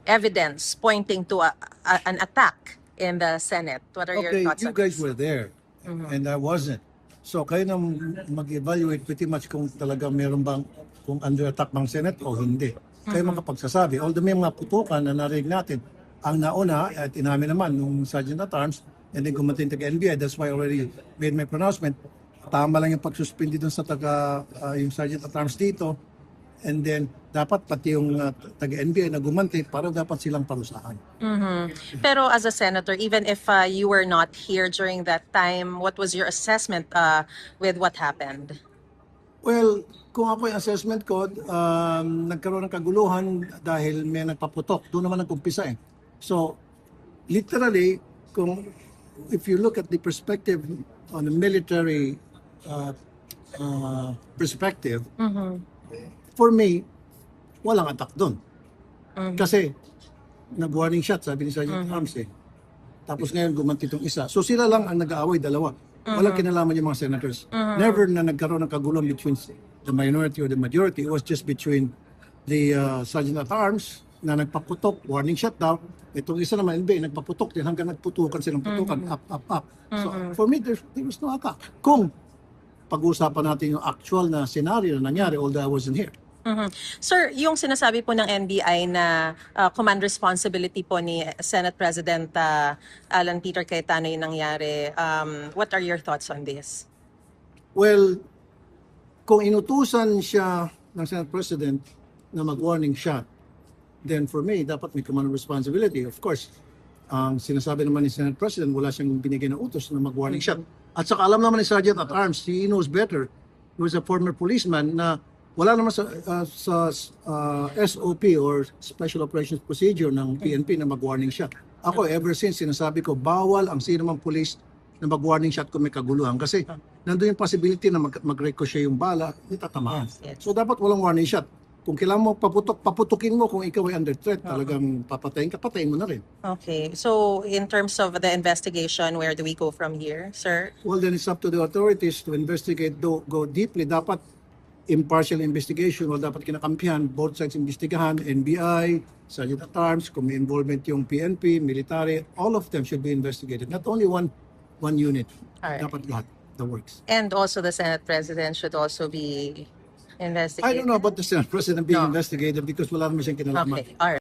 evidence pointing to an attack in the Senate. What are your Okay, thoughts you on guys this? were there and I wasn't. So kayo na mag-evaluate pretty much kung talaga meron bang, kung under attack bang Senate o hindi. Kayo makapagsasabi. Although may mga putukan na narinig natin. Ang nauna, at inamin naman, nung Sergeant at Arms, and then gumating taga-NBI, that's why I already made my pronouncement. Tama lang yung pagsuspindi dun sa yung Sergeant at Arms dito. And then, dapat pati yung taga-NBI na gumanti para dapat silang parusahan. Pero as a senator, even if you were not here during that time, what was your assessment with what happened? Well, kung ako yung assessment ko, nagkaroon ng kaguluhan dahil may nagpaputok. Doon naman nag-umpisa eh. So, literally, if you look at the perspective on the military perspective, for me, walang attack doon. Kasi, nag-warning shot, sabi ni Sergeant Arms eh. Tapos ngayon, gumanti itong isa. So sila lang ang nag-aaway, dalawa. Walang kinalaman yung mga senators. Never na nagkaroon ng kaguluhan between the minority or the majority. It was just between the Sergeant at Arms na nagpaputok, warning shot daw. Itong isa naman, NBI, nagpaputok din hanggang nagputukan silang putukan, up. So for me, there was no attack. Kung pag-uusapan natin yung actual na scenario na nangyari, although I wasn't here. Sir, yung sinasabi po ng NBI na command responsibility po ni Senate President Alan Peter Cayetano yung nangyari, what are your thoughts on this? Well, kung inutusan siya ng Senate President na mag-warning shot, then for me, dapat may command responsibility. Of course, ang sinasabi naman ni Senate President, wala siyang binigay na utos na mag-warning shot. At saka alam naman ni Sergeant at Arms, he knows better. He was a former policeman na wala naman sa SOP or Special Operations Procedure ng PNP na mag-warning shot. Ako, ever since, sinasabi ko, bawal ang sino mang police na mag-warning shot kung may kaguluhan. Kasi nandun yung possibility na mag-ricochet yung bala, itatamaan. Yes. So dapat walang warning shot. Kung kailangan mo paputukin mo kung ikaw ay under threat, talagang patayin mo na rin. Okay. So in terms of the investigation, where do we go from here, sir? Well, then it's up to the authorities to investigate, go deeply. Dapat impartial investigation o dapat kinakampihan, both sides investigahan, NBI, Sergeant at Arms, kung may involvement yung PNP, military, all of them should be investigated. Not only one unit. Alright. Dapat lahat, the works. And also the Senate President should also be investigated. I don't know about the Senate President being No. investigated because wala naman siyang kinalaman. Okay. All right.